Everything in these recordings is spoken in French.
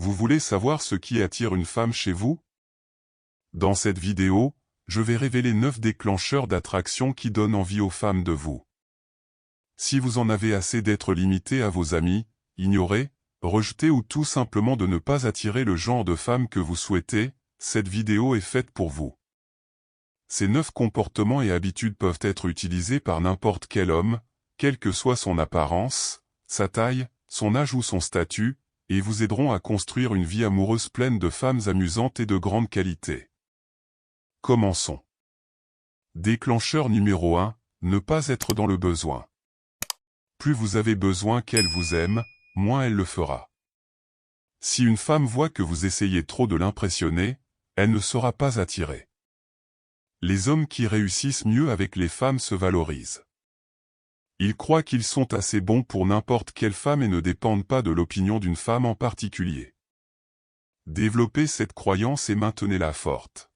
Vous voulez savoir ce qui attire une femme chez vous? Dans cette vidéo, je vais révéler 9 déclencheurs d'attraction qui donnent envie aux femmes de vous. Si vous en avez assez d'être limité à vos amis, ignoré, rejeté ou tout simplement de ne pas attirer le genre de femme que vous souhaitez, cette vidéo est faite pour vous. Ces 9 comportements et habitudes peuvent être utilisés par n'importe quel homme, quelle que soit son apparence, sa taille, son âge ou son statut, et vous aideront à construire une vie amoureuse pleine de femmes amusantes et de grande qualité. Commençons. Déclencheur numéro 1, ne pas être dans le besoin. Plus vous avez besoin qu'elle vous aime, moins elle le fera. Si une femme voit que vous essayez trop de l'impressionner, elle ne sera pas attirée. Les hommes qui réussissent mieux avec les femmes se valorisent. Ils croient qu'ils sont assez bons pour n'importe quelle femme et ne dépendent pas de l'opinion d'une femme en particulier. Développez cette croyance et maintenez-la forte.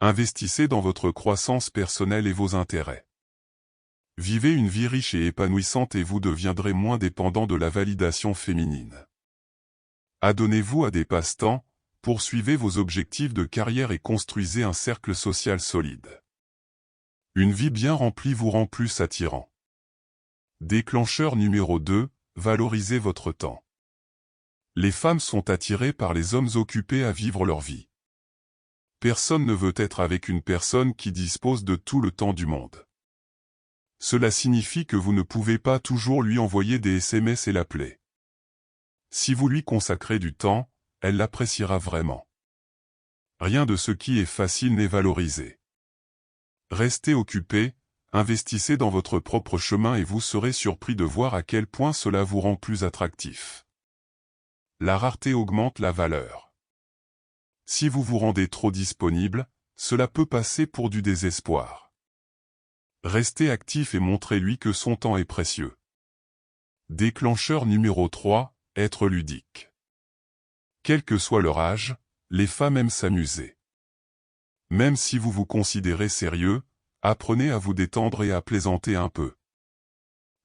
Investissez dans votre croissance personnelle et vos intérêts. Vivez une vie riche et épanouissante et vous deviendrez moins dépendant de la validation féminine. Adonnez-vous à des passe-temps, poursuivez vos objectifs de carrière et construisez un cercle social solide. Une vie bien remplie vous rend plus attirant. Déclencheur numéro 2, valorisez votre temps. Les femmes sont attirées par les hommes occupés à vivre leur vie. Personne ne veut être avec une personne qui dispose de tout le temps du monde. Cela signifie que vous ne pouvez pas toujours lui envoyer des SMS et l'appeler. Si vous lui consacrez du temps, elle l'appréciera vraiment. Rien de ce qui est facile n'est valorisé. Restez occupé, investissez dans votre propre chemin et vous serez surpris de voir à quel point cela vous rend plus attractif. La rareté augmente la valeur. Si vous vous rendez trop disponible, cela peut passer pour du désespoir. Restez actif et montrez-lui que son temps est précieux. Déclencheur numéro 3, être ludique. Quel que soit leur âge, les femmes aiment s'amuser. Même si vous vous considérez sérieux, apprenez à vous détendre et à plaisanter un peu.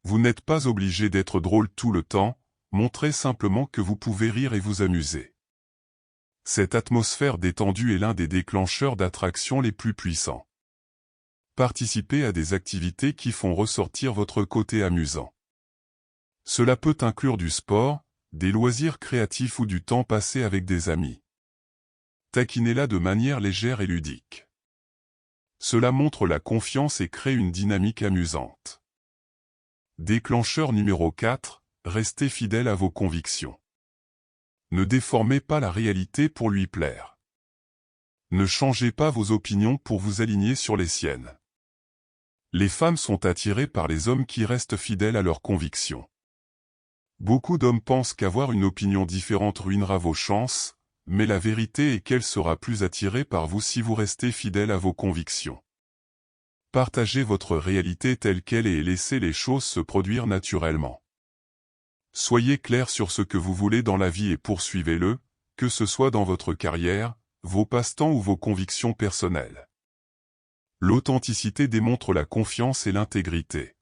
Vous n'êtes pas obligé d'être drôle tout le temps, montrez simplement que vous pouvez rire et vous amuser. Cette atmosphère détendue est l'un des déclencheurs d'attraction les plus puissants. Participez à des activités qui font ressortir votre côté amusant. Cela peut inclure du sport, des loisirs créatifs ou du temps passé avec des amis. Taquinez-la de manière légère et ludique. Cela montre la confiance et crée une dynamique amusante. Déclencheur numéro 4, restez fidèle à vos convictions. Ne déformez pas la réalité pour lui plaire. Ne changez pas vos opinions pour vous aligner sur les siennes. Les femmes sont attirées par les hommes qui restent fidèles à leurs convictions. Beaucoup d'hommes pensent qu'avoir une opinion différente ruinera vos chances, mais la vérité est qu'elle sera plus attirée par vous si vous restez fidèle à vos convictions. Partagez votre réalité telle qu'elle est et laissez les choses se produire naturellement. Soyez clair sur ce que vous voulez dans la vie et poursuivez-le, que ce soit dans votre carrière, vos passe-temps ou vos convictions personnelles. L'authenticité démontre la confiance et l'intégrité.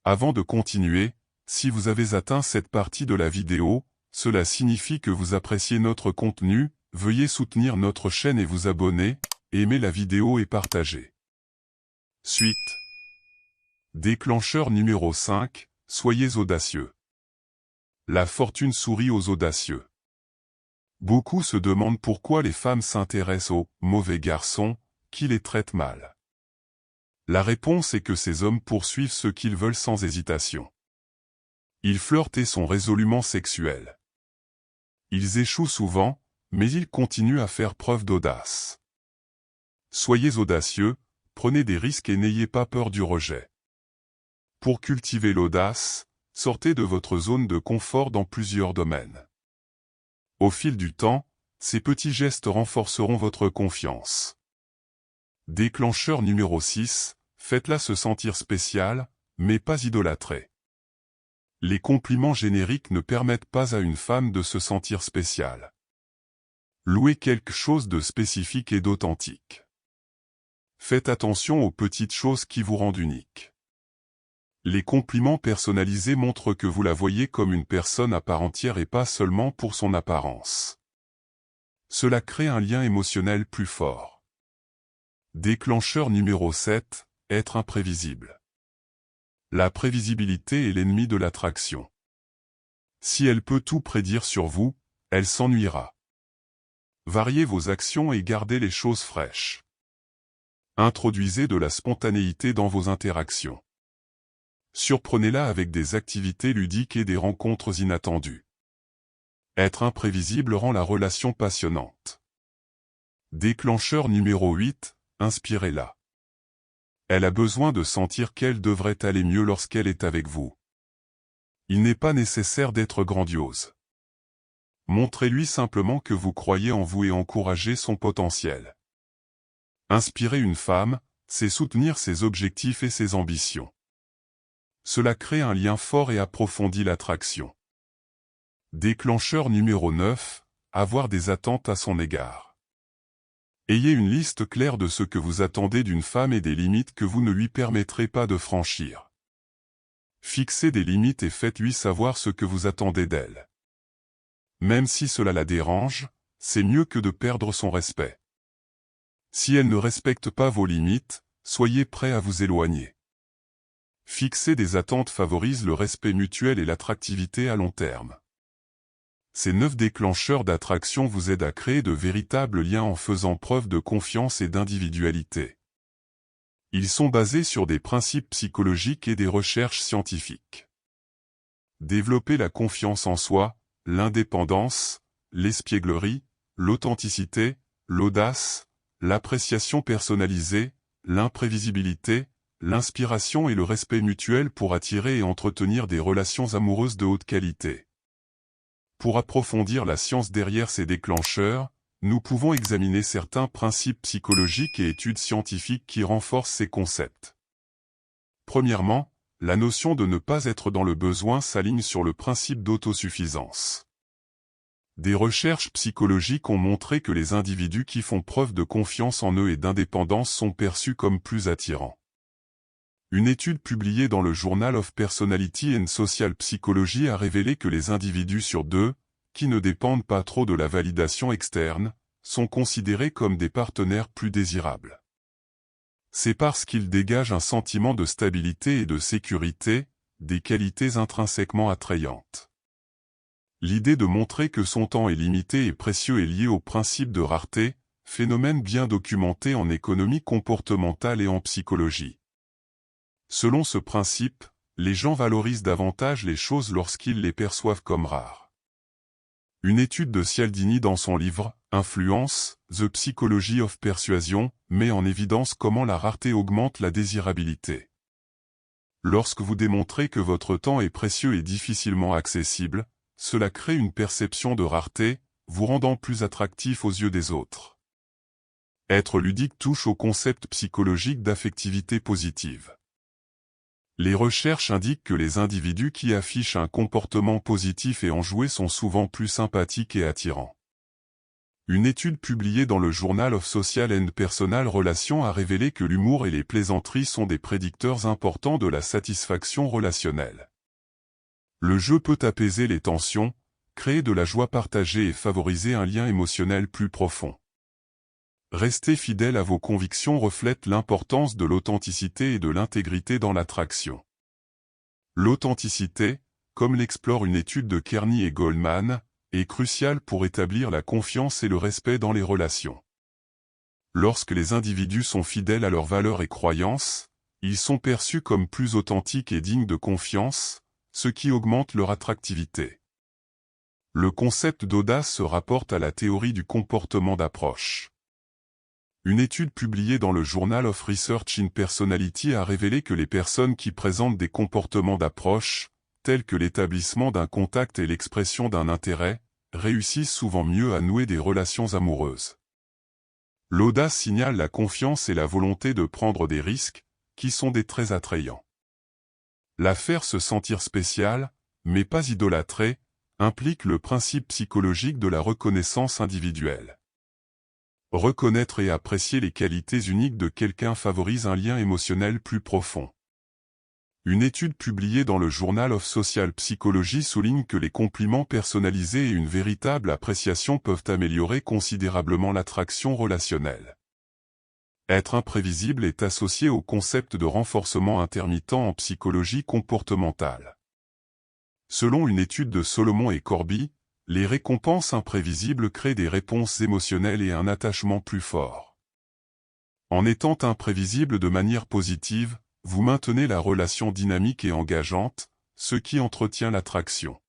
Avant de continuer, si vous avez atteint cette partie de la vidéo, cela signifie que vous appréciez notre contenu, veuillez soutenir notre chaîne et vous abonner, aimer la vidéo et partager. Suite. Déclencheur numéro 5, soyez audacieux. La fortune sourit aux audacieux. Beaucoup se demandent pourquoi les femmes s'intéressent aux « mauvais garçons » qui les traitent mal. La réponse est que ces hommes poursuivent ce qu'ils veulent sans hésitation. Ils flirtent et sont résolument sexuels. Ils échouent souvent, mais ils continuent à faire preuve d'audace. Soyez audacieux, prenez des risques et n'ayez pas peur du rejet. Pour cultiver l'audace, sortez de votre zone de confort dans plusieurs domaines. Au fil du temps, ces petits gestes renforceront votre confiance. Déclencheur numéro 6, faites-la se sentir spéciale, mais pas idolâtrée. Les compliments génériques ne permettent pas à une femme de se sentir spéciale. Louez quelque chose de spécifique et d'authentique. Faites attention aux petites choses qui vous rendent unique. Les compliments personnalisés montrent que vous la voyez comme une personne à part entière et pas seulement pour son apparence. Cela crée un lien émotionnel plus fort. Déclencheur numéro 7, être imprévisible. La prévisibilité est l'ennemi de l'attraction. Si elle peut tout prédire sur vous, elle s'ennuiera. Variez vos actions et gardez les choses fraîches. Introduisez de la spontanéité dans vos interactions. Surprenez-la avec des activités ludiques et des rencontres inattendues. Être imprévisible rend la relation passionnante. Déclencheur numéro 8, inspirez-la. Elle a besoin de sentir qu'elle devrait aller mieux lorsqu'elle est avec vous. Il n'est pas nécessaire d'être grandiose. Montrez-lui simplement que vous croyez en vous et encouragez son potentiel. Inspirer une femme, c'est soutenir ses objectifs et ses ambitions. Cela crée un lien fort et approfondit l'attraction. Déclencheur numéro 9, avoir des attentes à son égard. Ayez une liste claire de ce que vous attendez d'une femme et des limites que vous ne lui permettrez pas de franchir. Fixez des limites et faites-lui savoir ce que vous attendez d'elle. Même si cela la dérange, c'est mieux que de perdre son respect. Si elle ne respecte pas vos limites, soyez prêt à vous éloigner. Fixer des attentes favorise le respect mutuel et l'attractivité à long terme. Ces 9 déclencheurs d'attraction vous aident à créer de véritables liens en faisant preuve de confiance et d'individualité. Ils sont basés sur des principes psychologiques et des recherches scientifiques. Développer la confiance en soi, l'indépendance, l'espièglerie, l'authenticité, l'audace, l'appréciation personnalisée, l'imprévisibilité, l'inspiration et le respect mutuel pour attirer et entretenir des relations amoureuses de haute qualité. Pour approfondir la science derrière ces déclencheurs, nous pouvons examiner certains principes psychologiques et études scientifiques qui renforcent ces concepts. Premièrement, la notion de ne pas être dans le besoin s'aligne sur le principe d'autosuffisance. Des recherches psychologiques ont montré que les individus qui font preuve de confiance en eux et d'indépendance sont perçus comme plus attirants. Une étude publiée dans le Journal of Personality and Social Psychology a révélé que les individus sur 2, qui ne dépendent pas trop de la validation externe, sont considérés comme des partenaires plus désirables. C'est parce qu'ils dégagent un sentiment de stabilité et de sécurité, des qualités intrinsèquement attrayantes. L'idée de montrer que son temps est limité et précieux est liée au principe de rareté, phénomène bien documenté en économie comportementale et en psychologie. Selon ce principe, les gens valorisent davantage les choses lorsqu'ils les perçoivent comme rares. Une étude de Cialdini dans son livre « Influence, The Psychology of Persuasion » met en évidence comment la rareté augmente la désirabilité. Lorsque vous démontrez que votre temps est précieux et difficilement accessible, cela crée une perception de rareté, vous rendant plus attractif aux yeux des autres. Être ludique touche au concept psychologique d'affectivité positive. Les recherches indiquent que les individus qui affichent un comportement positif et enjoué sont souvent plus sympathiques et attirants. Une étude publiée dans le Journal of Social and Personal Relations a révélé que l'humour et les plaisanteries sont des prédicteurs importants de la satisfaction relationnelle. Le jeu peut apaiser les tensions, créer de la joie partagée et favoriser un lien émotionnel plus profond. Rester fidèle à vos convictions reflète l'importance de l'authenticité et de l'intégrité dans l'attraction. L'authenticité, comme l'explore une étude de Kearney et Goldman, est cruciale pour établir la confiance et le respect dans les relations. Lorsque les individus sont fidèles à leurs valeurs et croyances, ils sont perçus comme plus authentiques et dignes de confiance, ce qui augmente leur attractivité. Le concept d'audace se rapporte à la théorie du comportement d'approche. Une étude publiée dans le Journal of Research in Personality a révélé que les personnes qui présentent des comportements d'approche, tels que l'établissement d'un contact et l'expression d'un intérêt, réussissent souvent mieux à nouer des relations amoureuses. L'audace signale la confiance et la volonté de prendre des risques, qui sont des traits attrayants. La faire se sentir spéciale, mais pas idolâtrée, implique le principe psychologique de la reconnaissance individuelle. Reconnaître et apprécier les qualités uniques de quelqu'un favorise un lien émotionnel plus profond. Une étude publiée dans le Journal of Social Psychology souligne que les compliments personnalisés et une véritable appréciation peuvent améliorer considérablement l'attraction relationnelle. Être imprévisible est associé au concept de renforcement intermittent en psychologie comportementale. Selon une étude de Solomon et Corby, les récompenses imprévisibles créent des réponses émotionnelles et un attachement plus fort. En étant imprévisible de manière positive, vous maintenez la relation dynamique et engageante, ce qui entretient l'attraction.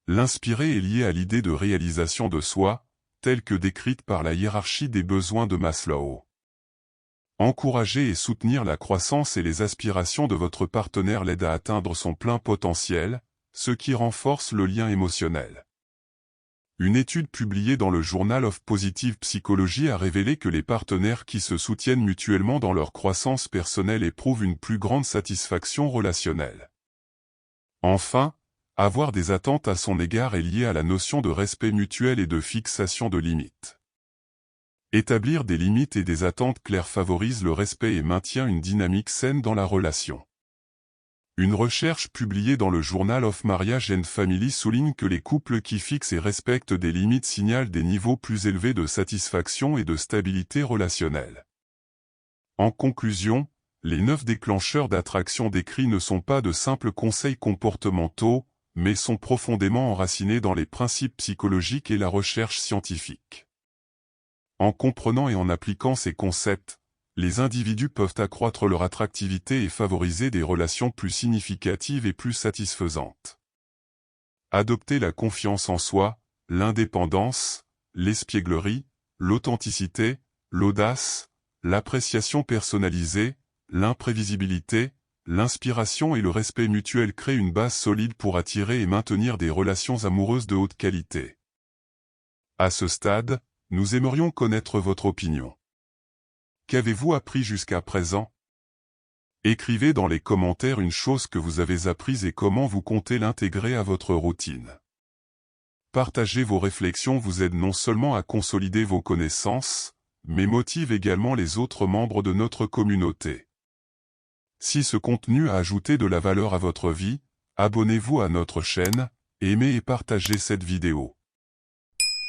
L'inspiré est lié à l'idée de réalisation de soi, telle que décrite par la hiérarchie des besoins de Maslow. Encourager et soutenir la croissance et les aspirations de votre partenaire l'aide à atteindre son plein potentiel, ce qui renforce le lien émotionnel. Une étude publiée dans le Journal of Positive Psychology a révélé que les partenaires qui se soutiennent mutuellement dans leur croissance personnelle éprouvent une plus grande satisfaction relationnelle. Enfin, avoir des attentes à son égard est lié à la notion de respect mutuel et de fixation de limites. Établir des limites et des attentes claires favorise le respect et maintient une dynamique saine dans la relation. Une recherche publiée dans le Journal of Marriage and Family souligne que les couples qui fixent et respectent des limites signalent des niveaux plus élevés de satisfaction et de stabilité relationnelle. En conclusion, les 9 déclencheurs d'attraction décrits ne sont pas de simples conseils comportementaux, mais sont profondément enracinés dans les principes psychologiques et la recherche scientifique. En comprenant et en appliquant ces concepts, les individus peuvent accroître leur attractivité et favoriser des relations plus significatives et plus satisfaisantes. Adopter la confiance en soi, l'indépendance, l'espièglerie, l'authenticité, l'audace, l'appréciation personnalisée, l'imprévisibilité, l'inspiration et le respect mutuel créent une base solide pour attirer et maintenir des relations amoureuses de haute qualité. À ce stade, nous aimerions connaître votre opinion. Qu'avez-vous appris jusqu'à présent? Écrivez dans les commentaires une chose que vous avez apprise et comment vous comptez l'intégrer à votre routine. Partager vos réflexions vous aide non seulement à consolider vos connaissances, mais motive également les autres membres de notre communauté. Si ce contenu a ajouté de la valeur à votre vie, abonnez-vous à notre chaîne, aimez et partagez cette vidéo.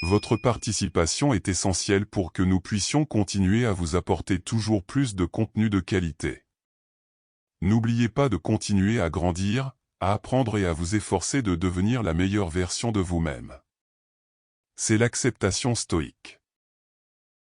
Votre participation est essentielle pour que nous puissions continuer à vous apporter toujours plus de contenu de qualité. N'oubliez pas de continuer à grandir, à apprendre et à vous efforcer de devenir la meilleure version de vous-même. C'est l'acceptation stoïque.